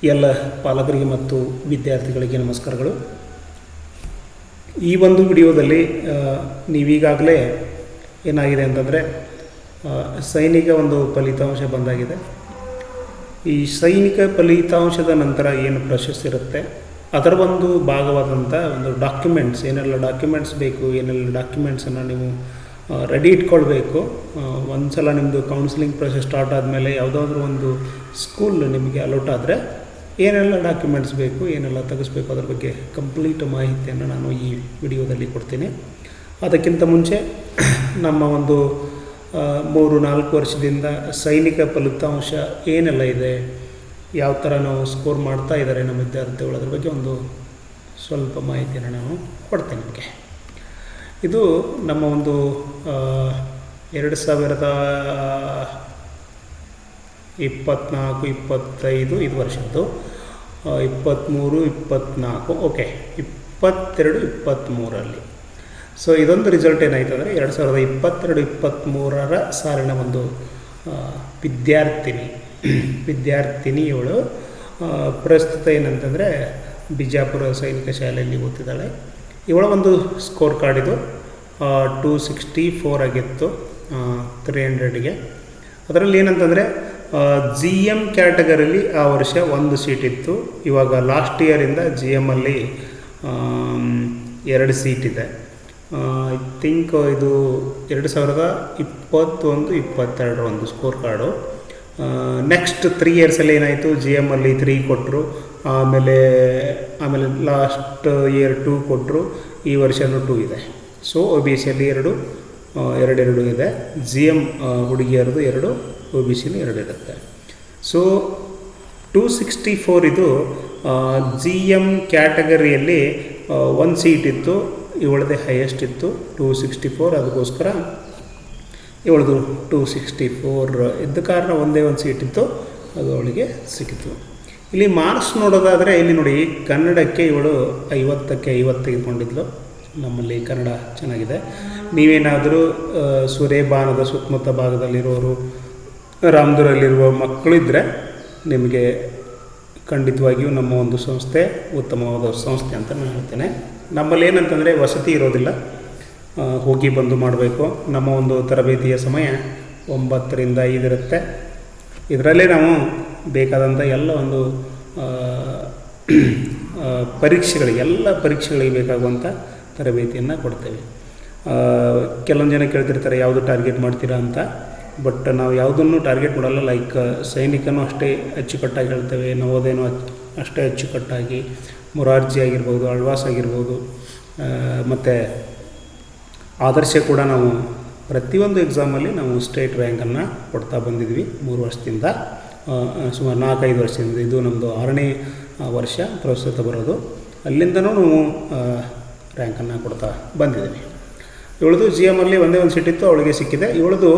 ಎಲ್ಲ ಪಾಲಕರಿಗೆ ಮತ್ತು ವಿದ್ಯಾರ್ಥಿಗಳಿಗೆ ನಮಸ್ಕಾರಗಳು. ಈ ಒಂದು ವಿಡಿಯೋದಲ್ಲಿ ನೀವೀಗಾಗಲೇ ಏನಾಗಿದೆ ಅಂತಂದರೆ ಸೈನಿಕ ಒಂದು ಫಲಿತಾಂಶ ಬಂದಾಗಿದೆ. ಈ ಸೈನಿಕ ಫಲಿತಾಂಶದ ನಂತರ ಏನು ಪ್ರೊಸೆಸ್ ಇರುತ್ತೆ ಅದರ ಒಂದು ಭಾಗವಾದಂಥ ಒಂದು ಡಾಕ್ಯುಮೆಂಟ್ಸ್, ಏನೆಲ್ಲ ಡಾಕ್ಯುಮೆಂಟ್ಸ್ ಬೇಕು, ಏನೆಲ್ಲ ಡಾಕ್ಯುಮೆಂಟ್ಸನ್ನು ನೀವು ರೆಡಿ ಇಟ್ಕೊಳ್ಬೇಕು. ಒಂದು ಸಲ ನಿಮ್ಮದು ಕೌನ್ಸಿಲಿಂಗ್ ಪ್ರೊಸೆಸ್ ಸ್ಟಾರ್ಟ್ ಆದಮೇಲೆ ಯಾವುದಾದ್ರೂ ಒಂದು ಸ್ಕೂಲ್ ನಿಮಗೆ ಅಲೋಟ್ ಆದರೆ ಏನೆಲ್ಲ ಡಾಕ್ಯುಮೆಂಟ್ಸ್ ಬೇಕು, ಏನೆಲ್ಲ ತೆಗೆಸ್ಬೇಕು ಅದರ ಬಗ್ಗೆ ಕಂಪ್ಲೀಟ್ ಮಾಹಿತಿಯನ್ನು ನಾನು ಈ ವಿಡಿಯೋದಲ್ಲಿ ಕೊಡ್ತೀನಿ. ಅದಕ್ಕಿಂತ ಮುಂಚೆ ನಮ್ಮ ಒಂದು 3-4 ವರ್ಷದಿಂದ ಸೈನಿಕ ಫಲಿತಾಂಶ ಏನೆಲ್ಲ ಇದೆ, ಯಾವ ಥರ ನಾವು ಸ್ಕೋರ್ ಮಾಡ್ತಾ ಇದ್ದಾರೆ ನಮ್ಮ ವಿದ್ಯಾರ್ಥಿಗಳು, ಅದ್ರ ಬಗ್ಗೆ ಒಂದು ಸ್ವಲ್ಪ ಮಾಹಿತಿಯನ್ನು ನಾನು ಕೊಡ್ತೇನೆ ನಿಮಗೆ. ಇದು ನಮ್ಮ ಒಂದು 2024-25 ಇದು ವರ್ಷದ್ದು, 23-24 ಓಕೆ 22-23ರಲ್ಲಿ. ಸೊ ಇದೊಂದು ರಿಸಲ್ಟ್ ಏನಾಯ್ತು ಅಂದರೆ 2022-23 ಸಾಲಿನ ಒಂದು ವಿದ್ಯಾರ್ಥಿನಿಯವಳು ಪ್ರಸ್ತುತ ಏನಂತಂದರೆ ಬಿಜಾಪುರ ಸೈನಿಕ ಶಾಲೆಯಲ್ಲಿ ಓದ್ತಿದ್ದಾಳೆ. ಇವಳ ಒಂದು ಸ್ಕೋರ್ ಕಾರ್ಡ್ ಇದು 264 ಆಗಿತ್ತು 300ಗೆ. ಅದರಲ್ಲಿ ಏನಂತಂದರೆ GM ಕ್ಯಾಟಗರಿಲಿ ಆ ವರ್ಷ 1 ಸೀಟ್ ಇತ್ತು. ಇವಾಗ ಲಾಸ್ಟ್ ಇಯರಿಂದ GMಲ್ಲಿ 2 ಸೀಟ್ ಇದೆ. ಐ ಥಿಂಕ್ ಇದು 2021-22 ಒಂದು ಸ್ಕೋರ್ ಕಾರ್ಡು. ನೆಕ್ಸ್ಟ್ 3 ಇಯರ್ಸಲ್ಲಿ ಏನಾಯಿತು, GMಲ್ಲಿ 3 ಕೊಟ್ಟರು, ಆಮೇಲೆ ಲಾಸ್ಟ್ ಇಯರ್ 2 ಕೊಟ್ಟರು, ಈ ವರ್ಷನೂ 2 ಇದೆ. ಸೊ OBCಯಲ್ಲಿ 2 ಇದೆ, GM ಹುಡುಗಿಯರದು 2, OBCಲಿ 2 ಇರುತ್ತೆ. ಸೊ 264 ಇದು GM ಕ್ಯಾಟಗರಿಯಲ್ಲಿ 1 ಸೀಟ್ ಇತ್ತು, ಇವಳದೇ ಹೈಯೆಸ್ಟ್ ಇತ್ತು 264. ಅದಕ್ಕೋಸ್ಕರ ಇವಳದು 264 ಇದ್ದ ಕಾರಣ ಒಂದೇ ಒಂದು ಸೀಟ್ ಇತ್ತು, ಅದು ಅವಳಿಗೆ ಸಿಕ್ಕಿತು. ಇಲ್ಲಿ ಮಾರ್ಕ್ಸ್ ನೋಡೋದಾದರೆ ಇಲ್ಲಿ ನೋಡಿ, ಕನ್ನಡಕ್ಕೆ ಇವಳು 50ಕ್ಕೆ 50 ತೆಗೆದುಕೊಂಡಿದ್ಲು. ನಮ್ಮಲ್ಲಿ ಕನ್ನಡ ಚೆನ್ನಾಗಿದೆ. ನೀವೇನಾದರೂ ಸುರೇಬಾನದ ಸುತ್ತಮುತ್ತ ಭಾಗದಲ್ಲಿರೋರು, ರಾಮದುರಲ್ಲಿರುವ ಮಕ್ಕಳಿದ್ದರೆ ನಿಮಗೆ ಖಂಡಿತವಾಗಿಯೂ ನಮ್ಮ ಒಂದು ಸಂಸ್ಥೆ ಉತ್ತಮವಾದ ಸಂಸ್ಥೆ ಅಂತ ನಾನು ಹೇಳ್ತೇನೆ. ನಮ್ಮಲ್ಲಿ ಏನಂತಂದರೆ ವಸತಿ ಇರೋದಿಲ್ಲ, ಹೋಗಿ ಬಂದು ಮಾಡಬೇಕು. ನಮ್ಮ ಒಂದು ತರಬೇತಿಯ ಸಮಯ 9ರಿಂದ 5 ಇರುತ್ತೆ. ಇದರಲ್ಲೇ ನಾವು ಬೇಕಾದಂಥ ಎಲ್ಲ ಒಂದು ಎಲ್ಲ ಪರೀಕ್ಷೆಗಳಿಗೆ ಬೇಕಾಗುವಂಥ ತರಬೇತಿಯನ್ನು ಕೊಡ್ತೇವೆ. ಕೆಲವೊಂದು ಜನ ಕೇಳ್ತಿರ್ತಾರೆ ಯಾವುದು ಟಾರ್ಗೆಟ್ ಮಾಡ್ತೀರಾ ಅಂತ. ಬಟ್ ನಾವು ಯಾವುದನ್ನು ಟಾರ್ಗೆಟ್ ಮಾಡಲ್ಲ. ಲೈಕ್ ಸೈನಿಕನೂ ಅಷ್ಟೇ ಅಚ್ಚುಕಟ್ಟಾಗಿ ಹೇಳ್ತೇವೆ, ನವೋದಯನೂ ಅಷ್ಟೇ ಅಚ್ಚುಕಟ್ಟಾಗಿ, ಮೊರಾರ್ಜಿ ಆಗಿರ್ಬೋದು, ಆಳ್ವಾಸ್ ಆಗಿರ್ಬೋದು, ಮತ್ತು ಆದರ್ಶ ಕೂಡ ನಾವು ಪ್ರತಿಯೊಂದು ಎಕ್ಸಾಮಲ್ಲಿ ನಾವು ಸ್ಟೇಟ್ ರ್ಯಾಂಕನ್ನು ಕೊಡ್ತಾ ಬಂದಿದ್ವಿ 3 ವರ್ಷದಿಂದ, ಸುಮಾರು 4-5 ವರ್ಷದಿಂದ. ಇದು ನಮ್ಮದು 6ನೇ ವರ್ಷ ಪ್ರಸ್ತುತ ಬರೋದು. ಅಲ್ಲಿಂದನೂ ನಾವು ರ್ಯಾಂಕನ್ನು ಕೊಡ್ತಾ ಬಂದಿದ್ದೀವಿ. ಇವಳದು GMಲ್ಲಿ ಒಂದೇ ಒಂದು ಸೀಟ್ ಇತ್ತು, ಅವಳಿಗೆ ಸಿಕ್ಕಿದೆ. ಇವಳದು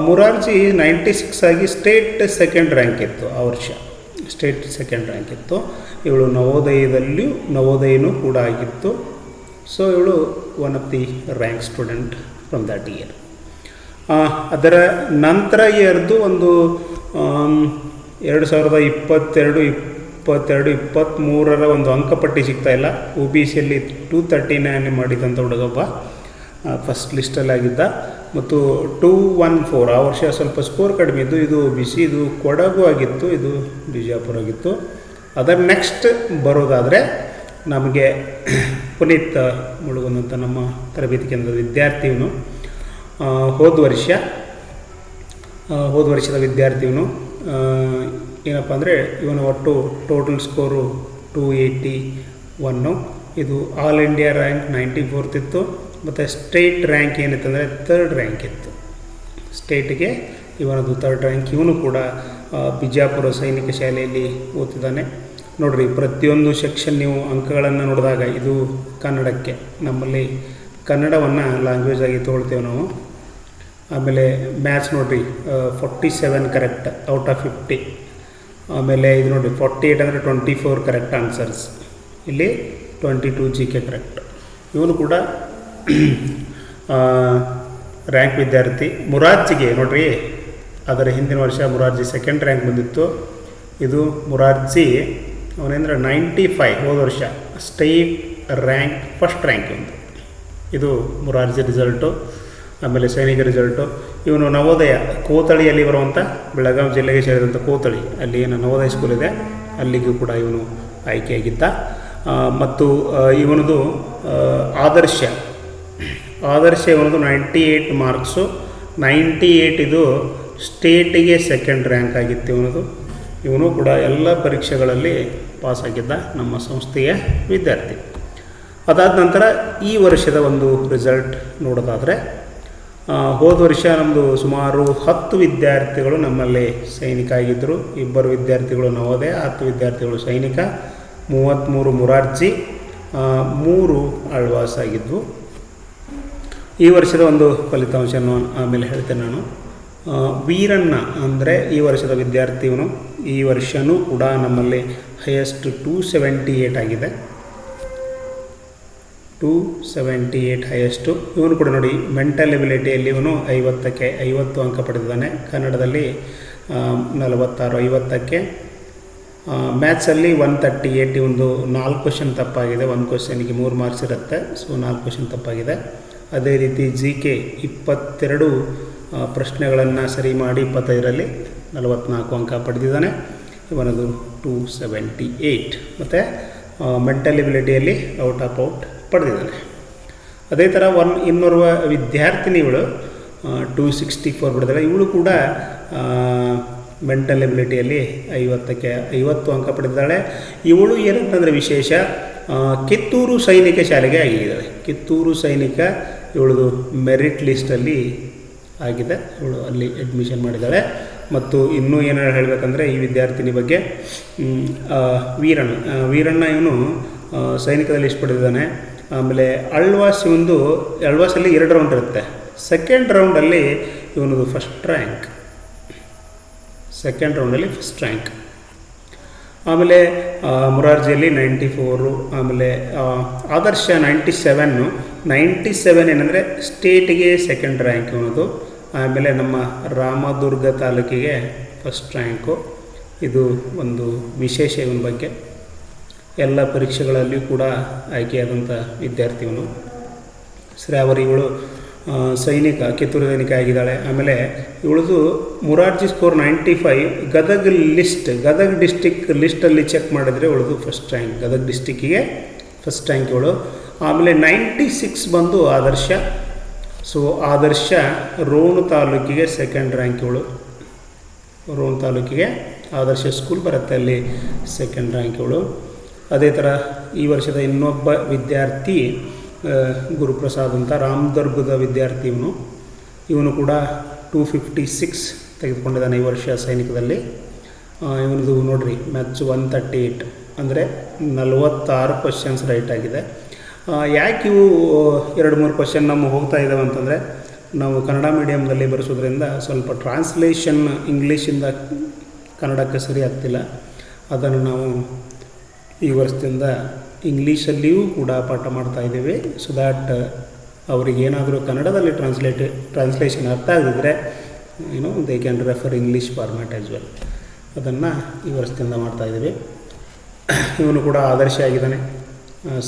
ಮೊರಾರ್ಜಿ 96 ಆಗಿ ಸ್ಟೇಟ್ ಸೆಕೆಂಡ್ ರ್ಯಾಂಕ್ ಇತ್ತು ಆ ವರ್ಷ, ಸ್ಟೇಟ್ ಸೆಕೆಂಡ್ ರ್ಯಾಂಕ್ ಇತ್ತು. ಇವಳು ನವೋದಯನೂ ಕೂಡ ಆಗಿತ್ತು. ಸೊ ಇವಳು one of the rank student from that year. ಅದರ ನಂತರ ಇಯರ್ದು ಒಂದು 2022-23 ಒಂದು ಅಂಕಪಟ್ಟಿ ಸಿಗ್ತಾಯಿಲ್ಲ. OBCಯಲ್ಲಿ 239 ಮಾಡಿದಂಥ ಹುಡುಗಬ್ಬ ಫಸ್ಟ್ ಲಿಸ್ಟಲ್ಲಿ ಆಗಿದ್ದ, ಮತ್ತು 214 ಆ ವರ್ಷ ಸ್ವಲ್ಪ ಸ್ಕೋರ್ ಕಡಿಮೆ ಇದ್ದು. ಇದು OBC, ಇದು ಕೊಡಗು ಆಗಿತ್ತು, ಇದು ಬಿಜಾಪುರ ಆಗಿತ್ತು. ಅದರ ನೆಕ್ಸ್ಟ್ ಬರೋದಾದರೆ ನಮಗೆ ಪುನೀತ್ ಮುಳುಗುನಂಥ ನಮ್ಮ ತರಬೇತಿ ಕೇಂದ್ರದ ವಿದ್ಯಾರ್ಥಿಯವನು ಹೋದ ವರ್ಷದ ವಿದ್ಯಾರ್ಥಿಯವನು ಏನಪ್ಪ ಅಂದರೆ ಇವನು ಒಟ್ಟು ಟೋಟಲ್ ಸ್ಕೋರು 281. ಇದು ಆಲ್ ಇಂಡಿಯಾ ರ್ಯಾಂಕ್ 94th ಇತ್ತು, ಮತ್ತು ಸ್ಟೇಟ್ ರ್ಯಾಂಕ್ ಏನಿತ್ತಂದರೆ 3rd ರ್ಯಾಂಕ್ ಇತ್ತು. ಸ್ಟೇಟಿಗೆ ಇವನದು 3rd ರ್ಯಾಂಕ್. ಇವನು ಕೂಡ ಬಿಜಾಪುರ ಸೈನಿಕ ಶಾಲೆಯಲ್ಲಿ ಓದ್ತಿದ್ದಾನೆ. ನೋಡಿರಿ, ಪ್ರತಿಯೊಂದು ಸೆಕ್ಷನ್ ನೀವು ಅಂಕಗಳನ್ನು ನೋಡಿದಾಗ ಇದು ಕನ್ನಡಕ್ಕೆ, ನಮ್ಮಲ್ಲಿ ಕನ್ನಡವನ್ನು ಲ್ಯಾಂಗ್ವೇಜ್ ಆಗಿ ತೊಗೊಳ್ತೇವೆ ನಾವು. ಆಮೇಲೆ ಮ್ಯಾಥ್ಸ್ ನೋಡಿರಿ 47 ಕರೆಕ್ಟ್ ಔಟ್ ಆಫ್ 50. ಆಮೇಲೆ ಇದು ನೋಡಿರಿ 48 ಅಂದರೆ 24 ಕರೆಕ್ಟ್ ಆನ್ಸರ್ಸ್. ಇಲ್ಲಿ 22 GK ಕರೆಕ್ಟ್. ಇವನು ಕೂಡ ರ್ಯಾಂಕ್ ವಿದ್ಯಾರ್ಥಿ. ಮೊರಾರ್ಜಿಗೆ ನೋಡಿರಿ, ಅದರ ಹಿಂದಿನ ವರ್ಷ ಮೊರಾರ್ಜಿ 2nd ರ್ಯಾಂಕ್ ಬಂದಿತ್ತು. ಇದು ಮುರಾರ್ಜಿ ಅವನೇಂದ್ರೆ 95 ಹೋದ ವರ್ಷ ಸ್ಟೇಟ್ ರ್ಯಾಂಕ್ ಫಸ್ಟ್ ರ್ಯಾಂಕ್ ಒಂದು. ಇದು ಮುರಾರ್ಜಿ ರಿಸಲ್ಟು. ಆಮೇಲೆ ಸೈನಿಕ ರಿಸಲ್ಟು. ಇವನು ನವೋದಯ ಕೋತಳಿಯಲ್ಲಿ ಬರುವಂಥ ಬೆಳಗಾವಿ ಜಿಲ್ಲೆಗೆ ಸೇರಿದಂಥ ಕೋತಳಿ, ಅಲ್ಲಿ ಏನು ನವೋದಯ ಸ್ಕೂಲ್ ಇದೆ ಅಲ್ಲಿಗೂ ಕೂಡ ಇವನು ಆಯ್ಕೆಯಾಗಿದ್ದ. ಮತ್ತು ಇವನದು ಆದರ್ಶ ಇವನದು 98 ಮಾರ್ಕ್ಸು. 98 ಇದು ಸ್ಟೇಟಿಗೆ ಸೆಕೆಂಡ್ ರ್ಯಾಂಕ್ ಆಗಿತ್ತು ಇವನದು. ಇವನು ಕೂಡ ಎಲ್ಲ ಪರೀಕ್ಷೆಗಳಲ್ಲಿ ಪಾಸಾಗಿದ್ದ ನಮ್ಮ ಸಂಸ್ಥೆಯ ವಿದ್ಯಾರ್ಥಿ. ಅದಾದ ನಂತರ ಈ ವರ್ಷದ ಒಂದು ರಿಸಲ್ಟ್ ನೋಡೋದಾದರೆ, ಹೋದ ವರ್ಷ ನಮ್ಮದು ಸುಮಾರು 10 ವಿದ್ಯಾರ್ಥಿಗಳು ನಮ್ಮಲ್ಲಿ ಸೈನಿಕ ಆಗಿದ್ದರು. 2 ವಿದ್ಯಾರ್ಥಿಗಳು ನವೋದಯ, 10 ವಿದ್ಯಾರ್ಥಿಗಳು ಸೈನಿಕ, 33 ಮುರಾರ್ಜಿ, 3 ಆಳ್ವಾಸ್ ಆಗಿದ್ವು. ಈ ವರ್ಷದ ಒಂದು ಫಲಿತಾಂಶವನ್ನು ಆಮೇಲೆ ಹೇಳ್ತೇನೆ ನಾನು. ವೀರಣ್ಣ ಅಂದರೆ ಈ ವರ್ಷದ ವಿದ್ಯಾರ್ಥಿಯವನು. ಈ ವರ್ಷವೂ ಕೂಡ ನಮ್ಮಲ್ಲಿ ಹೈಯೆಸ್ಟ್ 278 ಆಗಿದೆ. 278 ಹೈಯೆಸ್ಟು. ಇವನು ಕೂಡ ನೋಡಿ ಮೆಂಟಲ್ ಎಬಿಲಿಟಿಯಲ್ಲಿ ಇವನು 50ಕ್ಕೆ 50 ಅಂಕ ಪಡೆದಿದ್ದಾನೆ. ಕನ್ನಡದಲ್ಲಿ 46, 50ಕ್ಕೆ. ಮ್ಯಾಥ್ಸಲ್ಲಿ 138. ಒಂದು 4 ಕ್ವಶನ್ ತಪ್ಪಾಗಿದೆ. 1 ಕ್ವಶನ್ಗೆ 3 ಮಾರ್ಕ್ಸ್ ಇರುತ್ತೆ, ಸೊ 4 ಕ್ವಶನ್ ತಪ್ಪಾಗಿದೆ. ಅದೇ ರೀತಿ GK 22 ಪ್ರಶ್ನೆಗಳನ್ನು ಸರಿ ಮಾಡಿ 25ರಲ್ಲಿ 44 ಅಂಕ ಪಡೆದಿದ್ದಾನೆ. ಇವನದು 278. ಮತ್ತು ಮೆಂಟಲ್ ಎಬಿಲಿಟಿಯಲ್ಲಿ ಔಟ್ ಪಡೆದಿದ್ದಾನೆ. ಅದೇ ಥರ ಇನ್ನೋರ್ವ ವಿದ್ಯಾರ್ಥಿನಿಗಳು 264 ಪಡೆದಿದ್ದಾಳೆ. ಇವಳು ಕೂಡ ಮೆಂಟಲ್ ಎಬಿಲಿಟಿಯಲ್ಲಿ 50ಕ್ಕೆ 50 ಅಂಕ ಪಡೆದಿದ್ದಾಳೆ. ಇವಳು ಏನಂತಂದರೆ ವಿಶೇಷ, ಕಿತ್ತೂರು ಸೈನಿಕ ಶಾಲೆಗೆ ಆಗಿದ್ದಾಳೆ. ಕಿತ್ತೂರು ಸೈನಿಕ ಇವಳದು ಮೆರಿಟ್ ಲಿಸ್ಟಲ್ಲಿ ಆಗಿದೆ. ಇವಳು ಅಲ್ಲಿ ಅಡ್ಮಿಷನ್ ಮಾಡಿದ್ದಾಳೆ. ಮತ್ತು ಇನ್ನೂ ಏನು ಹೇಳಬೇಕಂದ್ರೆ ಈ ವಿದ್ಯಾರ್ಥಿನಿ ಬಗ್ಗೆ, ವೀರಣ್ಣ ಇವನು ಸೈನಿಕದಲ್ಲಿ ಇಷ್ಟು ಪಡೆದಿದ್ದಾನೆ. ಆಮೇಲೆ ಅಳ್ವಾಸಲ್ಲಿ 2 ರೌಂಡ್ ಇರುತ್ತೆ. ಸೆಕೆಂಡ್ ರೌಂಡಲ್ಲಿ ಇವನದು ಫಸ್ಟ್ ರ್ಯಾಂಕ್. ಆಮೇಲೆ ಮುರಾರ್ಜಿಯಲ್ಲಿ 94. ಆಮೇಲೆ ಆದರ್ಶ 97 ಏನಂದರೆ ಸ್ಟೇಟಿಗೆ ಸೆಕೆಂಡ್ ರ್ಯಾಂಕ್ ಇವನದು. ಆಮೇಲೆ ನಮ್ಮ ರಾಮದುರ್ಗ ತಾಲೂಕಿಗೆ ಫಸ್ಟ್ ರ್ಯಾಂಕು. ಇದು ಒಂದು ವಿಶೇಷ ಇವನ ಬಗ್ಗೆ. ಎಲ್ಲ ಪರೀಕ್ಷೆಗಳಲ್ಲಿಯೂ ಕೂಡ ಆಯ್ಕೆಯಾದಂಥ ವಿದ್ಯಾರ್ಥಿಯವನು. ಶ್ರಾವರಿ ಇವಳು ಸೈನಿಕ, ಕಿತ್ತೂರು ಸೈನಿಕ ಆಗಿದ್ದಾಳೆ. ಆಮೇಲೆ ಇವಳದು ಮುರಾರ್ಜಿ ಸ್ಕೋರ್ 95. ಗದಗ ಡಿಸ್ಟಿಕ್ ಲಿಸ್ಟಲ್ಲಿ ಚೆಕ್ ಮಾಡಿದರೆ ಇವಳದು ಫಸ್ಟ್ ರ್ಯಾಂಕ್. ಗದಗ ಡಿಸ್ಟಿಕ್ಕಿಗೆ ಫಸ್ಟ್ ರ್ಯಾಂಕ್ ಇವಳು. ಆಮೇಲೆ 96 ಬಂದು ಆದರ್ಶ. ಸೊ ಆದರ್ಶ ರೋಣ ತಾಲೂಕಿಗೆ ಸೆಕೆಂಡ್ ರ್ಯಾಂಕ್ ಇವಳು. ರೋಣ ತಾಲೂಕಿಗೆ ಆದರ್ಶ ಸ್ಕೂಲ್ ಬರುತ್ತೆ, ಅಲ್ಲಿ ಸೆಕೆಂಡ್ ರ್ಯಾಂಕ್ ಇವಳು. ಅದೇ ಥರ ಈ ವರ್ಷದ ಇನ್ನೊಬ್ಬ ವಿದ್ಯಾರ್ಥಿ ಗುರುಪ್ರಸಾದ್ ಅಂತ, ರಾಮದುರ್ಗದ ವಿದ್ಯಾರ್ಥಿ ಇವನು ಕೂಡ 256 ತೆಗೆದುಕೊಂಡಿದ್ದಾನೆ ಈ ವರ್ಷ ಸೈನಿಕದಲ್ಲಿ. ಇವನದು ನೋಡಿರಿ ಮ್ಯಾಥ್ಸ್ 138, ಅಂದರೆ 46 ಕ್ವಶನ್ಸ್ ರೈಟ್ ಆಗಿದೆ. ಯಾಕೆ ಇವು 2-3 ಕ್ವಶನ್ ನಮಗೆ ಹೋಗ್ತಾ ಇದ್ದಾವೆ ಅಂತಂದರೆ, ನಾವು ಕನ್ನಡ ಮೀಡಿಯಮ್ದಲ್ಲಿ ಬರೆಸೋದ್ರಿಂದ ಸ್ವಲ್ಪ ಟ್ರಾನ್ಸ್ಲೇಷನ್ ಇಂಗ್ಲೀಷಿಂದ ಕನ್ನಡಕ್ಕೆ ಸರಿ ಆಗ್ತಿಲ್ಲ. ಅದನ್ನು ನಾವು ಈ ವರ್ಷದಿಂದ ಇಂಗ್ಲೀಷಲ್ಲಿಯೂ ಕೂಡ ಪಾಠ ಮಾಡ್ತಾ ಇದ್ದೀವಿ. ಸೊ ದ್ಯಾಟ್ ಅವರಿಗೇನಾದರೂ ಕನ್ನಡದಲ್ಲಿ ಟ್ರಾನ್ಸ್ಲೇಷನ್ ಅರ್ಥ ಆಗಿದ್ರೆ they can refer English format as well. ಅದನ್ನು ಈ ವರ್ಷದಿಂದ ಮಾಡ್ತಾಯಿದ್ದೀವಿ. ಇವನು ಕೂಡ ಆದರ್ಶ ಆಗಿದ್ದಾನೆ,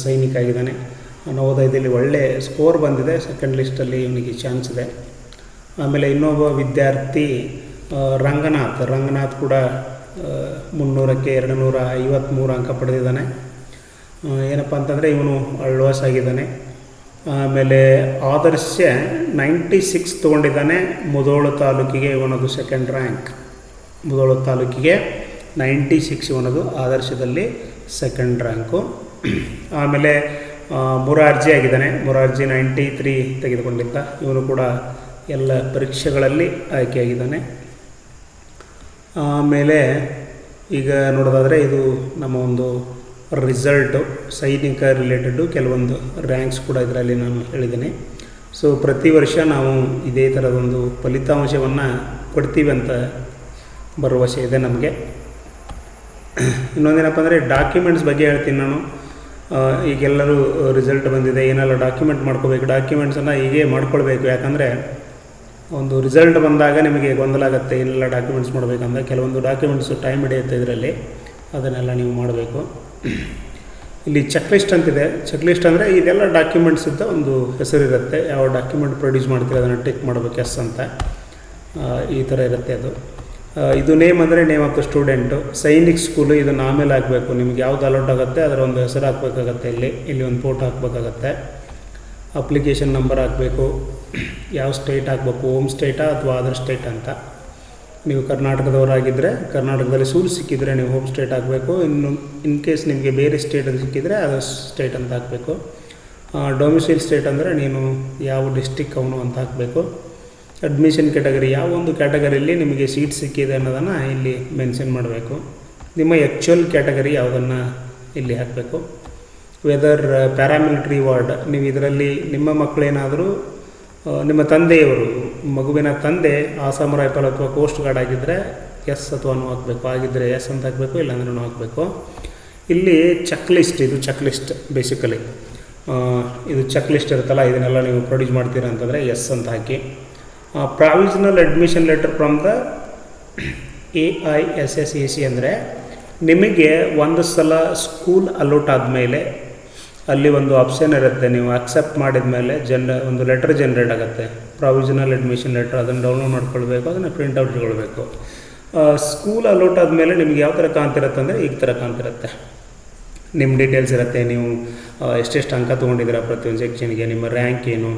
ಸೈನಿಕ ಆಗಿದ್ದಾನೆ. ನವೋದಯದಲ್ಲಿ ಒಳ್ಳೆ ಸ್ಕೋರ್ ಬಂದಿದೆ, ಸೆಕೆಂಡ್ ಲಿಸ್ಟಲ್ಲಿ ಇವನಿಗೆ ಚಾನ್ಸ್ ಇದೆ. ಆಮೇಲೆ ಇನ್ನೊಬ್ಬ ವಿದ್ಯಾರ್ಥಿ ರಂಗನಾಥ್ ಕೂಡ 300ಕ್ಕೆ 253 ಅಂಕ ಪಡೆದಿದ್ದಾನೆ. ಏನಪ್ಪ ಅಂತಂದರೆ ಇವನು ಅಳ್ವಾಸ್ ಆಗಿದ್ದಾನೆ. ಆಮೇಲೆ ಆದರ್ಶ 96 ತೊಗೊಂಡಿದ್ದಾನೆ. ಮುಧೋಳ ತಾಲೂಕಿಗೆ ಇವನದು ಸೆಕೆಂಡ್ ರ್ಯಾಂಕ್. ಮುಧೋಳ ತಾಲೂಕಿಗೆ 96 ಇವನದು ಆದರ್ಶದಲ್ಲಿ ಸೆಕೆಂಡ್ ರ್ಯಾಂಕು. ಆಮೇಲೆ ಮುರಾರ್ಜಿ ಆಗಿದ್ದಾನೆ. ಮುರಾರ್ಜಿ 93 ತೆಗೆದುಕೊಂಡಿದ್ದ. ಇವನು ಕೂಡ ಎಲ್ಲ ಪರೀಕ್ಷೆಗಳಲ್ಲಿ ಆಯ್ಕೆಯಾಗಿದ್ದಾನೆ. ಆಮೇಲೆ ಈಗ ನೋಡೋದಾದರೆ ಇದು ನಮ್ಮ ಒಂದು ರಿಸಲ್ಟು, ಸೈನಿಕ ರಿಲೇಟೆಡ್ಡು ಕೆಲವೊಂದು ರ್ಯಾಂಕ್ಸ್ ಕೂಡ ಇದರಲ್ಲಿ ನಾನು ಹೇಳಿದ್ದೀನಿ. ಸೊ ಪ್ರತಿ ವರ್ಷ ನಾವು ಇದೇ ಥರದೊಂದು ಫಲಿತಾಂಶವನ್ನು ಕೊಡ್ತೀವಿ ಅಂತ ಭರವಸೆ ಇದೆ ನಮಗೆ. ಇನ್ನೊಂದೇನಪ್ಪ ಅಂದರೆ ಡಾಕ್ಯುಮೆಂಟ್ಸ್ ಬಗ್ಗೆ ಹೇಳ್ತೀನಿ ನಾನು. ಈಗೆಲ್ಲರೂ ರಿಸಲ್ಟ್ ಬಂದಿದೆ, ಏನೆಲ್ಲ ಡಾಕ್ಯುಮೆಂಟ್ ಮಾಡ್ಕೋಬೇಕು. ಡಾಕ್ಯುಮೆಂಟ್ಸನ್ನು ಹೀಗೆ ಮಾಡ್ಕೊಳ್ಬೇಕು. ಯಾಕಂದರೆ ಒಂದು ರಿಸಲ್ಟ್ ಬಂದಾಗ ನಿಮಗೆ ಗೊಂದಲ ಆಗುತ್ತೆ, ಏನೆಲ್ಲ ಡಾಕ್ಯುಮೆಂಟ್ಸ್ ಮಾಡಬೇಕಂದ್ರೆ. ಕೆಲವೊಂದು ಡಾಕ್ಯುಮೆಂಟ್ಸು ಟೈಮ್ ಹಿಡಿಯುತ್ತೆ ಇದರಲ್ಲಿ, ಅದನ್ನೆಲ್ಲ ನೀವು ಮಾಡಬೇಕು. ಇಲ್ಲಿ ಚೆಕ್ ಲಿಸ್ಟ್ ಅಂತಿದೆ. ಚೆಕ್ ಲಿಸ್ಟ್ ಅಂದರೆ ಇದೆಲ್ಲ ಡಾಕ್ಯುಮೆಂಟ್ಸಿದ್ದ ಒಂದು ಹೆಸರಿರುತ್ತೆ. ಯಾವ ಡಾಕ್ಯುಮೆಂಟ್ ಪ್ರೊಡ್ಯೂಸ್ ಮಾಡ್ತೀರಿ ಅದನ್ನು ಟಿಕ್ ಮಾಡಬೇಕು, ಎಸ್ ಅಂತ. ಈ ಥರ ಇರುತ್ತೆ ಅದು. ಇದು ನೇಮ್ ಅಂದರೆ name of the student. Sainik school ಇದನ್ನು ಆಮೇಲೆ ಹಾಕಬೇಕು. ನಿಮ್ಗೆ ಯಾವ್ದು ಅಲೌಟ್ ಆಗುತ್ತೆ ಅದರ ಒಂದು ಹೆಸರು ಹಾಕಬೇಕಾಗತ್ತೆ. ಇಲ್ಲಿ ಒಂದು ಫೋಟೋ ಹಾಕಬೇಕಾಗತ್ತೆ. ಅಪ್ಲಿಕೇಶನ್ ನಂಬರ್ ಹಾಕಬೇಕು. ಯಾವ ಸ್ಟೇಟ್ ಹಾಕಬೇಕು, ಹೋಮ್ ಸ್ಟೇಟಾ ಅಥವಾ ಅದರ್ ಸ್ಟೇಟ್ ಅಂತ. ನೀವು ಕರ್ನಾಟಕದವರಾಗಿದ್ದರೆ ಕರ್ನಾಟಕದಲ್ಲಿ ಸೂರು ಸಿಕ್ಕಿದರೆ ನೀವು ಹೋಮ್ ಸ್ಟೇಟ್ ಹಾಕಬೇಕು. ಇನ್ ಕೇಸ್ ನಿಮಗೆ ಬೇರೆ ಸ್ಟೇಟಲ್ಲಿ ಸಿಕ್ಕಿದರೆ ಅದರ್ ಸ್ಟೇಟ್ ಅಂತ ಹಾಕಬೇಕು. ಡೊಮಿಸೈಲ್ ಸ್ಟೇಟ್ ಅಂದರೆ ನೀನು ಯಾವ ಡಿಸ್ಟಿಕ್ ಅವನು ಅಂತ ಹಾಕಬೇಕು. ಅಡ್ಮಿಷನ್ ಕ್ಯಾಟಗರಿ, ಯಾವ ಒಂದು ಕ್ಯಾಟಗರಿಯಲ್ಲಿ ನಿಮಗೆ ಸೀಟ್ ಸಿಕ್ಕಿದೆ ಅನ್ನೋದನ್ನು ಇಲ್ಲಿ ಮೆನ್ಷನ್ ಮಾಡಬೇಕು. ನಿಮ್ಮ ಆ್ಯಕ್ಚುಯಲ್ ಕ್ಯಾಟಗರಿ ಯಾವುದನ್ನು ಇಲ್ಲಿ ಹಾಕಬೇಕು. ವೆದರ್ ಪ್ಯಾರಾಮಿಲಿಟ್ರಿ ವಾರ್ಡ್, ನೀವು ಇದರಲ್ಲಿ ನಿಮ್ಮ ಮಕ್ಕಳೇನಾದರೂ ನಿಮ್ಮ ತಂದೆಯವರು, ಮಗುವಿನ ತಂದೆ ಆಸಾಮ್ ರೈಫಲ್ ಅಥವಾ ಕೋಸ್ಟ್ ಗಾರ್ಡ್ ಆಗಿದ್ದರೆ ಎಸ್ ಅಥವಾ ನೋ ಹಾಕಬೇಕು. ಆಗಿದ್ದರೆ ಎಸ್ ಅಂತ ಹಾಕಬೇಕು, ಇಲ್ಲಾಂದ್ರೆ ನೋ ಹಾಕಬೇಕು. ಇಲ್ಲಿ ಚೆಕ್ ಲಿಸ್ಟ್, ಇದು ಚೆಕ್ ಲಿಸ್ಟ್ ಬೇಸಿಕಲಿ. ಇದು ಚೆಕ್ ಲಿಸ್ಟ್ ಇರುತ್ತಲ್ಲ, ಇದನ್ನೆಲ್ಲ ನೀವು ಪ್ರೊಡ್ಯೂಸ್ ಮಾಡ್ತೀರಾ ಅಂತಂದರೆ ಎಸ್ ಅಂತ ಹಾಕಿ. Provisional admission letter from the AISSAC ಅಂದರೆ ನಿಮಗೆ ಒಂದು ಸಲ ಸ್ಕೂಲ್ ಅಲೋಟ್ ಆದಮೇಲೆ ಅಲ್ಲಿ ಒಂದು ಆಪ್ಷನ್ ಇರುತ್ತೆ. ನೀವು ಅಕ್ಸೆಪ್ಟ್ ಮಾಡಿದ ಮೇಲೆ ಒಂದು ಲೆಟರ್ ಜನ್ರೇಟ್ ಆಗುತ್ತೆ, ಪ್ರಾವಿಷನಲ್ ಅಡ್ಮಿಷನ್ ಲೆಟರ್. ಅದನ್ನು ಡೌನ್ಲೋಡ್ ಮಾಡ್ಕೊಳ್ಬೇಕು, ಅದನ್ನು ಪ್ರಿಂಟ್ಔಟ್ ಇಟ್ಕೊಳ್ಬೇಕು. ಸ್ಕೂಲ್ ಅಲೋಟ್ ಆದಮೇಲೆ ನಿಮ್ಗೆ ಯಾವ ಥರ ಕಾಣ್ತಿರುತ್ತೆ ಅಂದರೆ ಈ ಥರ ಕಾಣ್ತಿರುತ್ತೆ. ನಿಮ್ಮ ಡೀಟೇಲ್ಸ್ ಇರುತ್ತೆ, ನೀವು ಎಷ್ಟೆಷ್ಟು ಅಂಕ ತೊಗೊಂಡಿದ್ದೀರಾ ಪ್ರತಿಯೊಂದು ಸೆಕ್ಷನ್ಗೆ, ನಿಮ್ಮ ರ್ಯಾಂಕ್ ಏನು,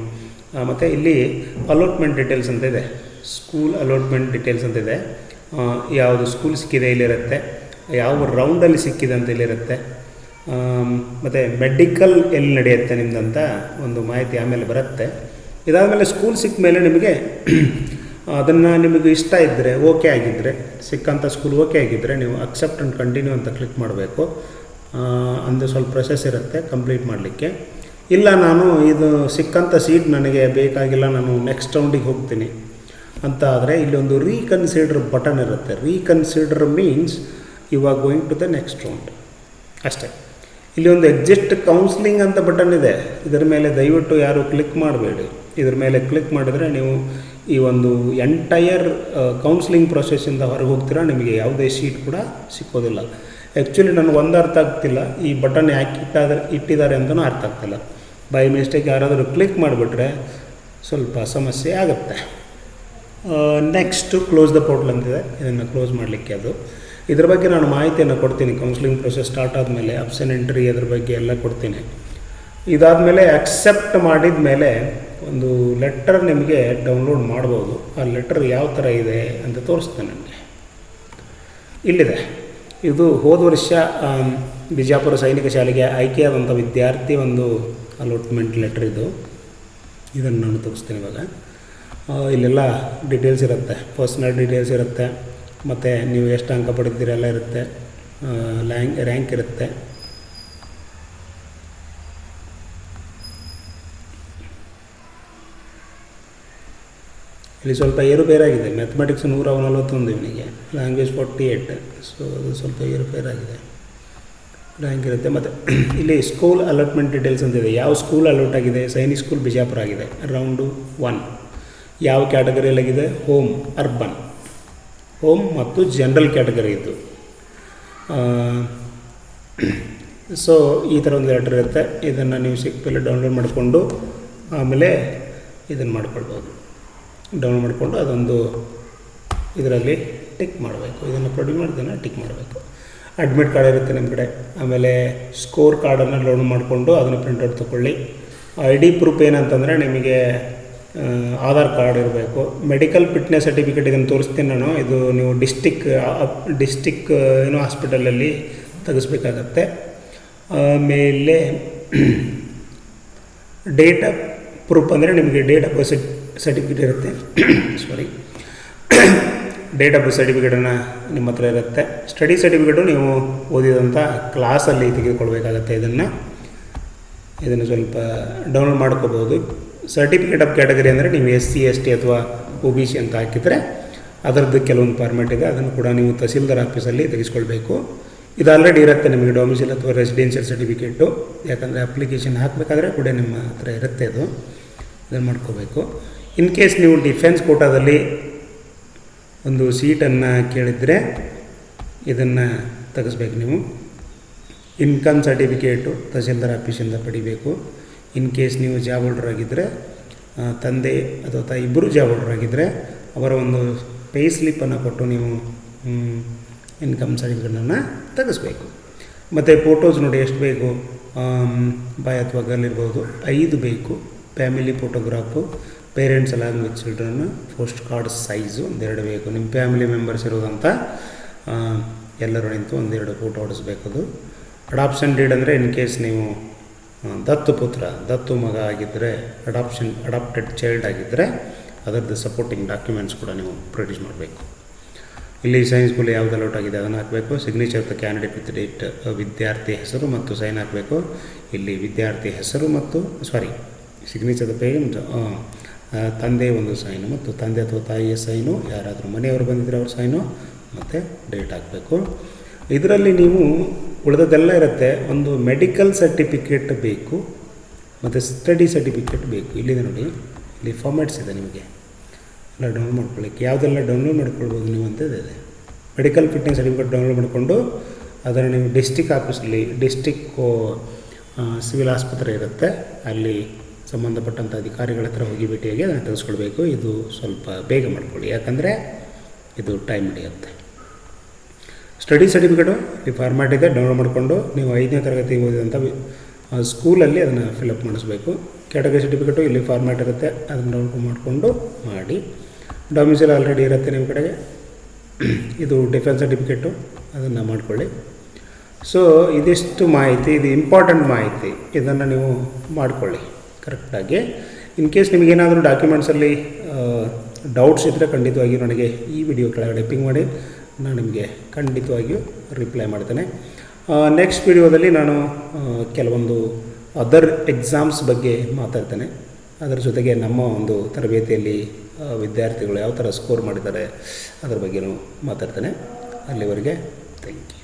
ಮತ್ತು ಇಲ್ಲಿ ಅಲೋಟ್ಮೆಂಟ್ ಡೀಟೇಲ್ಸ್ ಅಂತ ಇದೆ. ಸ್ಕೂಲ್ ಅಲೋಟ್ಮೆಂಟ್ ಡೀಟೇಲ್ಸ್ ಅಂತಿದೆ. ಯಾವುದು ಸ್ಕೂಲ್ ಸಿಕ್ಕಿದೆ ಇಲ್ಲಿರುತ್ತೆ, ಯಾವ ರೌಂಡಲ್ಲಿ ಸಿಕ್ಕಿದೆ ಅಂತ ಇಲ್ಲಿರುತ್ತೆ. ಮತ್ತು ಮೆಡಿಕಲ್ ಎಲ್ಲಿ ನಡೆಯುತ್ತೆ ನಿಮ್ಮದಂತ ಒಂದು ಮಾಹಿತಿ ಆಮೇಲೆ ಬರುತ್ತೆ. ಇದಾದಮೇಲೆ ಸ್ಕೂಲ್ ಸಿಕ್ಕ ಮೇಲೆ ನಿಮಗೆ ಅದನ್ನು ನಿಮಗೆ ಇಷ್ಟ ಇದ್ದರೆ, ಓಕೆ ಆಗಿದ್ದರೆ, ಸಿಕ್ಕಂಥ ಸ್ಕೂಲ್ ಓಕೆ ಆಗಿದ್ದರೆ ನೀವು ಅಕ್ಸೆಪ್ಟ್ ಆ್ಯಂಡ್ ಕಂಟಿನ್ಯೂ ಅಂತ ಕ್ಲಿಕ್ ಮಾಡಬೇಕು. ಅಂದರೆ ಸ್ವಲ್ಪ ಪ್ರೊಸೆಸ್ ಇರುತ್ತೆ ಕಂಪ್ಲೀಟ್ ಮಾಡಲಿಕ್ಕೆ. ಇಲ್ಲ ನಾನು ಇದು ಸಿಕ್ಕಂಥ ಸೀಟ್ ನನಗೆ ಬೇಕಾಗಿಲ್ಲ, ನಾನು ನೆಕ್ಸ್ಟ್ ರೌಂಡಿಗೆ ಹೋಗ್ತೀನಿ ಅಂತ ಆದರೆ ಇಲ್ಲೊಂದು ರೀಕನ್ಸಿಡರ್ ಬಟನ್ ಇರುತ್ತೆ. Reconsider means you are going to the next round ಅಷ್ಟೇ. ಇಲ್ಲಿ ಒಂದು ಎಕ್ಸಿಟ್ ಕೌನ್ಸ್ಲಿಂಗ್ ಅಂತ ಬಟನ್ ಇದೆ. ಇದರ ಮೇಲೆ ದಯವಿಟ್ಟು ಯಾರು ಕ್ಲಿಕ್ ಮಾಡಬೇಡಿ. ಇದ್ರ ಮೇಲೆ ಕ್ಲಿಕ್ ಮಾಡಿದರೆ ನೀವು ಈ ಒಂದು ಎಂಟೈರ್ ಕೌನ್ಸ್ಲಿಂಗ್ ಪ್ರೊಸೆಸ್ಸಿಂದ ಹೊರಗೆ ಹೋಗ್ತೀರಾ, ನಿಮಗೆ ಯಾವುದೇ ಸೀಟ್ ಕೂಡ ಸಿಕ್ಕೋದಿಲ್ಲ. ಆ್ಯಕ್ಚುಲಿ ನನಗೆ ಒಂದು ಅರ್ಥ ಆಗ್ತಿಲ್ಲ, ಈ ಬಟನ್ ಯಾಕೆ ಇಟ್ಟಿದ್ದಾರೆ ಅಂತಲೂ ಅರ್ಥ ಆಗ್ತಿಲ್ಲ. ಬೈ ಮಿಸ್ಟೇಕ್ ಯಾರಾದರೂ ಕ್ಲಿಕ್ ಮಾಡಿಬಿಟ್ರೆ ಸ್ವಲ್ಪ ಸಮಸ್ಯೆ ಆಗುತ್ತೆ. ನೆಕ್ಸ್ಟು ಕ್ಲೋಸ್ ದ ಪೋರ್ಟಲ್ ಅಂತಿದೆ, ಇದನ್ನು ಕ್ಲೋಸ್ ಮಾಡಲಿಕ್ಕೆ ಅದು. ಇದ್ರ ಬಗ್ಗೆ ನಾನು ಮಾಹಿತಿಯನ್ನು ಕೊಡ್ತೀನಿ. ಕೌನ್ಸಿಲಿಂಗ್ ಪ್ರೊಸೆಸ್ ಸ್ಟಾರ್ಟ್ ಆದಮೇಲೆ ಆಪ್ಷನ್ ಎಂಟ್ರಿ ಅದ್ರ ಬಗ್ಗೆ ಎಲ್ಲ ಕೊಡ್ತೀನಿ. ಇದಾದಮೇಲೆ ಅಕ್ಸೆಪ್ಟ್ ಮಾಡಿದ ಮೇಲೆ ಒಂದು ಲೆಟರ್ ನಿಮಗೆ ಡೌನ್ಲೋಡ್ ಮಾಡ್ಬೋದು. ಆ ಲೆಟರ್ ಯಾವ ಥರ ಇದೆ ಅಂತ ತೋರಿಸ್ತೇನೆ ನನಗೆ. ಇಲ್ಲಿದೆ. ಇದು ಹೋದ ವರ್ಷ ಬಿಜಾಪುರ ಸೈನಿಕ ಶಾಲೆಗೆ ಆಯ್ಕೆಯಾದಂಥ ವಿದ್ಯಾರ್ಥಿ ಒಂದು ಅಲಾಟ್ಮೆಂಟ್ ಲೆಟರ್ ಇದು. ಇದನ್ನು ನಾನು ತೋರಿಸ್ತೀನಿ ಇವಾಗ. ಇಲ್ಲೆಲ್ಲ ಡೀಟೇಲ್ಸ್ ಇರುತ್ತೆ, ಪರ್ಸ್ನಲ್ ಡೀಟೇಲ್ಸ್ ಇರುತ್ತೆ, ಮತ್ತು ನೀವು ಎಷ್ಟು ಅಂಕ ಪಡೆದಿದ್ದೀರೆಲ್ಲ ಇರುತ್ತೆ, ರ್ಯಾಂಕ್ ಇರುತ್ತೆ. ಇಲ್ಲಿ ಸ್ವಲ್ಪ ಏರುಪೇರಾಗಿದೆ. ಮ್ಯಾಥಮೆಟಿಕ್ಸ್ 141 ಇವನಿಗೆ, ಲ್ಯಾಂಗ್ವೇಜ್ 48, ಸೊ ಅದು ಸ್ವಲ್ಪ ಏರುಪೇರಾಗಿದೆ. ರ್ಯಾಂಕ್ ಇರುತ್ತೆ. ಮತ್ತು ಇಲ್ಲಿ ಸ್ಕೂಲ್ ಅಲಾಟ್ಮೆಂಟ್ ಡೀಟೇಲ್ಸ್ ಅಂತಿದೆ. ಯಾವ ಸ್ಕೂಲ್ ಅಲಾಟ್ ಆಗಿದೆ? ಸೈನಿಕ್ ಸ್ಕೂಲ್ ಬಿಜಾಪುರ ಆಗಿದೆ, ರೌಂಡು 1. ಯಾವ ಕ್ಯಾಟಗರಿಯಲ್ಲಾಗಿದೆ? ಹೋಮ್, ಅರ್ಬನ್, ಹೋಮ್ ಮತ್ತು ಜನರಲ್ ಕ್ಯಾಟಗರಿ ಇದ್ದು. ಸೊ ಈ ಥರ ಒಂದು ಲೆಟರ್ ಇರುತ್ತೆ. ಇದನ್ನು ನೀವು ಸಿಕ್ಕಿಲ್ಲ ಡೌನ್ಲೋಡ್ ಮಾಡಿಕೊಂಡು ಆಮೇಲೆ ಇದನ್ನು ಮಾಡ್ಕೊಳ್ಬೋದು. ಡೌನ್ಲೋಡ್ ಮಾಡಿಕೊಂಡು ಅದೊಂದು ಇದರಲ್ಲಿ ಟಿಕ್ ಮಾಡಬೇಕು. ಇದನ್ನು ಪ್ರೊಡ್ಯೂಸ್ ಮಾಡಿದ್ದನ್ನು ಟಿಕ್ ಮಾಡಬೇಕು. ಅಡ್ಮಿಟ್ ಕಾರ್ಡ್ ಇರುತ್ತೆ ನಿಮ್ಮ ಕಡೆ. ಆಮೇಲೆ ಸ್ಕೋರ್ ಕಾರ್ಡನ್ನು ಡೌನ್ಲೋಡ್ ಮಾಡಿಕೊಂಡು ಅದನ್ನು ಪ್ರಿಂಟೌಟ್ ತೊಗೊಳ್ಳಿ. ID ಪ್ರೂಫ್ ಏನಂತಂದರೆ ನಿಮಗೆ ಆಧಾರ್ ಕಾರ್ಡ್ ಇರಬೇಕು. ಮೆಡಿಕಲ್ ಫಿಟ್ನೆಸ್ ಸರ್ಟಿಫಿಕೇಟ್ ಇದನ್ನು ತೋರಿಸ್ತೀನಿ ನಾನು. ಇದು ನೀವು ಡಿಸ್ಟಿಕ್ ಏನೋ ಹಾಸ್ಪಿಟಲಲ್ಲಿ ತೆಗೆಸ್ಬೇಕಾಗತ್ತೆ. ಆಮೇಲೆ ಡೇಟ್ ಆಫ್ ಪ್ರೂಫ್ ಅಂದರೆ ನಿಮಗೆ ಡೇಟ್ ಆಫ್ ಬರ್ತ್ ಸರ್ಟಿಫಿಕೇಟ್ ಇರುತ್ತೆ. ಡೇಟ್ ಆಫ್ ಬರ್ತ್ ಸರ್ಟಿಫಿಕೇಟನ್ನು ನಿಮ್ಮ ಹತ್ರ ಇರುತ್ತೆ. ಸ್ಟಡಿ ಸರ್ಟಿಫಿಕೇಟು ನೀವು ಓದಿದಂಥ ಕ್ಲಾಸಲ್ಲಿ ತೆಗೆದುಕೊಳ್ಬೇಕಾಗತ್ತೆ. ಇದನ್ನು ಸ್ವಲ್ಪ ಡೌನ್ಲೋಡ್ ಮಾಡ್ಕೋಬೋದು. ಸರ್ಟಿಫಿಕೇಟ್ ಆಫ್ ಕ್ಯಾಟಗರಿ ಅಂದರೆ ನೀವು SC ST ಅಥವಾ OBC ಅಂತ ಹಾಕಿದರೆ ಅದರದ್ದು ಕೆಲವೊಂದು ಫಾರ್ಮ್ಯಾಟ್ ಇದೆ. ಅದನ್ನು ಕೂಡ ನೀವು ತಹಸೀಲ್ದಾರ್ ಆಫೀಸಲ್ಲಿ ತೆಗೆಸ್ಕೊಳ್ಬೇಕು. ಇದು ಆಲ್ರೆಡಿ ಇರುತ್ತೆ ನಿಮಗೆ ಡೊಮಿಸಿಲ್ ಅಥವಾ ರೆಸಿಡೆನ್ಷಿಯಲ್ ಸರ್ಟಿಫಿಕೇಟು. ಯಾಕಂದರೆ ಅಪ್ಲಿಕೇಶನ್ ಹಾಕಬೇಕಾದ್ರೆ ಕೂಡ ನಿಮ್ಮ ಹತ್ರ ಇರುತ್ತೆ. ಇದನ್ನು ಮಾಡ್ಕೋಬೇಕು. ಇನ್ ಕೇಸ್ ನೀವು ಡಿಫೆನ್ಸ್ ಕೋಟಾದಲ್ಲಿ ಒಂದು ಸೀಟನ್ನು ಕೇಳಿದರೆ ಇದನ್ನು ತೆಗೆಸ್ಬೇಕು. ನೀವು ಇನ್ಕಮ್ ಸರ್ಟಿಫಿಕೇಟು ತಹಸೀಲ್ದಾರ್ ಆಫೀಸಿಂದ ಪಡಿಬೇಕು. ಇನ್ ಕೇಸ್ ನೀವು ಜಾಬ್ ಹೋಲ್ಡರ್ ಆಗಿದ್ದರೆ, ತಂದೆ ಅಥವಾ ತಾಯಿ ಇಬ್ಬರು ಜಾಬ್ ಹೋಲ್ಡರ್ ಆಗಿದ್ದರೆ ಅವರ ಒಂದು ಪೇ ಸ್ಲಿಪ್ಪನ್ನು ಕೊಟ್ಟು ನೀವು ಇನ್ಕಮ್ ಸರ್ಟಿಫಿಕೇಟನ್ನು ತೆಗೆಸ್ಬೇಕು. ಮತ್ತು ಫೋಟೋಸ್ ನೋಡಿ ಎಷ್ಟು ಬೇಕು, ಬಾಯ್ ಅಥವಾ ಗರ್ಲ್ ಇರ್ಬೋದು, 5 ಬೇಕು. Family photograph, parents along with ಚಿಲ್ಡ್ರನ್ನು, post card size 2 ಬೇಕು. ನಿಮ್ಮ ಫ್ಯಾಮಿಲಿ ಮೆಂಬರ್ಸ್ ಇರೋದಂಥ ಎಲ್ಲರೂ ನಿಂತು 1-2 ಫೋಟೋ ಹೊಡಿಸ್ಬೇಕದು. ಅಡಾಪ್ಷನ್ ಡೀಡ್ ಅಂದರೆ ಇನ್ ಕೇಸ್ ನೀವು ದತ್ತು ಪುತ್ರ, ದತ್ತು ಮಗ ಆಗಿದ್ದರೆ, ಅಡಾಪ್ಟೆಡ್ ಚೈಲ್ಡ್ ಆಗಿದ್ದರೆ ಅದರದ್ದು ಸಪೋರ್ಟಿಂಗ್ ಡಾಕ್ಯುಮೆಂಟ್ಸ್ ಕೂಡ ನೀವು ಪ್ರೊಡ್ಯೂಸ್ ಮಾಡಬೇಕು. ಇಲ್ಲಿ ಸೈನ್ಸ್ ಸ್ಕೂಲ್ ಯಾವ್ದು ಅಲೌಟ್ ಆಗಿದೆ ಅದನ್ನು ಹಾಕಬೇಕು. Signature the candidate with date, ವಿದ್ಯಾರ್ಥಿ ಹೆಸರು ಮತ್ತು ಸೈನ್ ಹಾಕಬೇಕು. ಇಲ್ಲಿ ವಿದ್ಯಾರ್ಥಿ ಹೆಸರು ಮತ್ತು ಸಿಗ್ನೇಚರ್ ದ ಪೇರೆಂಟ್, ತಂದೆ ಒಂದು ಸೈನು ಮತ್ತು ತಂದೆ ಅಥವಾ ತಾಯಿಯ ಸೈನು, ಯಾರಾದರೂ ಮನೆಯವರು ಬಂದಿದ್ದರೆ ಅವ್ರ ಸೈನು ಮತ್ತು ಡೇಟ್ ಹಾಕಬೇಕು. ಇದರಲ್ಲಿ ನೀವು ಉಳಿದದ್ದೆಲ್ಲ ಇರುತ್ತೆ. ಒಂದು ಮೆಡಿಕಲ್ ಸರ್ಟಿಫಿಕೇಟ್ ಬೇಕು ಮತ್ತು ಸ್ಟಡಿ ಸರ್ಟಿಫಿಕೇಟ್ ಬೇಕು. ಇಲ್ಲಿದೆ ನೋಡಿ, ಇಲ್ಲಿ ಫಾರ್ಮ್ಯಾಟ್ಸ್ ಇದೆ, ನಿಮಗೆ ಎಲ್ಲ ಡೌನ್ಲೋಡ್ ಮಾಡ್ಕೊಳ್ಳಿಕ್ಕೆ ಯಾವುದೆಲ್ಲ ಡೌನ್ಲೋಡ್ ಮಾಡ್ಕೊಳ್ಬೋದು ನೀವು ಅಂತ ಇದೆ. ಮೆಡಿಕಲ್ ಫಿಟ್ನೆಸ್ ಸರ್ಟಿಫಿಕೇಟ್ ಡೌನ್ಲೋಡ್ ಮಾಡಿಕೊಂಡು ಅದನ್ನು ನೀವು ಡಿಸ್ಟಿಕ್ ಆಫೀಸಲ್ಲಿ, ಸಿವಿಲ್ ಆಸ್ಪತ್ರೆ ಇರುತ್ತೆ, ಅಲ್ಲಿ ಸಂಬಂಧಪಟ್ಟಂಥ ಅಧಿಕಾರಿಗಳ ಹತ್ರ ಹೋಗಿ ಭೇಟಿಯಾಗಿ ಅದನ್ನು ತೆಗೆಸ್ಕೊಳ್ಬೇಕು. ಇದು ಸ್ವಲ್ಪ ಬೇಗ ಮಾಡ್ಕೊಳ್ಳಿ, ಯಾಕಂದರೆ ಇದು ಟೈಮ್ ಹಿಡಿಯುತ್ತೆ. ಸ್ಟಡಿ ಸರ್ಟಿಫಿಕೇಟು ಈ ಫಾರ್ಮ್ಯಾಟ್ ಇದೆ, ಡೌನ್ಲೋಡ್ ಮಾಡಿಕೊಂಡು ನೀವು 5ನೇ ತರಗತಿ ಓದಿದಂಥ ಸ್ಕೂಲಲ್ಲಿ ಅದನ್ನು ಫಿಲಪ್ ಮಾಡಿಸ್ಬೇಕು. ಕ್ಯಾಟಗರಿ ಸರ್ಟಿಫಿಕೇಟು ಇಲ್ಲಿ ಫಾರ್ಮ್ಯಾಟ್ ಇರುತ್ತೆ, ಅದನ್ನು ಡೌನ್ಲೋಡ್ ಮಾಡಿಕೊಂಡು ಮಾಡಿ. ಡೊಮಿಸೈಲ್ ಆಲ್ರೆಡಿ ಇರುತ್ತೆ ನಿಮ್ಮ ಕಡೆಗೆ. ಇದು ಡಿಫೆನ್ಸ್ ಸರ್ಟಿಫಿಕೇಟು, ಅದನ್ನು ಮಾಡ್ಕೊಳ್ಳಿ. ಸೊ ಇದಿಷ್ಟು ಮಾಹಿತಿ, ಇದು ಇಂಪಾರ್ಟೆಂಟ್ ಮಾಹಿತಿ, ಇದನ್ನು ನೀವು ಮಾಡಿಕೊಳ್ಳಿ ಕರೆಕ್ಟಾಗಿ. ಇನ್ ಕೇಸ್ ನಿಮಗೇನಾದರೂ ಡಾಕ್ಯುಮೆಂಟ್ಸಲ್ಲಿ ಡೌಟ್ಸ್ ಇದ್ದರೆ ಖಂಡಿತವಾಗಿಯೂ ನನಗೆ ಈ ವಿಡಿಯೋ ಕೆಳಗಡೆ ಪಿಂಗ್ ಮಾಡಿ, ನಾನು ನಿಮಗೆ ಖಂಡಿತವಾಗಿಯೂ ರಿಪ್ಲೈ ಮಾಡ್ತೇನೆ. ನೆಕ್ಸ್ಟ್ ವಿಡಿಯೋದಲ್ಲಿ ನಾನು ಕೆಲವೊಂದು ಅದರ್ ಎಕ್ಸಾಮ್ಸ್ ಬಗ್ಗೆ ಮಾತಾಡ್ತೇನೆ. ಅದರ ಜೊತೆಗೆ ನಮ್ಮ ಒಂದು ತರಬೇತಿಯಲ್ಲಿ ವಿದ್ಯಾರ್ಥಿಗಳು ಯಾವ ಥರ ಸ್ಕೋರ್ ಮಾಡಿದ್ದಾರೆ ಅದರ ಬಗ್ಗೆಯೂ ಮಾತಾಡ್ತೇನೆ. ಅಲ್ಲಿವರೆಗೆ ಥ್ಯಾಂಕ್ ಯು.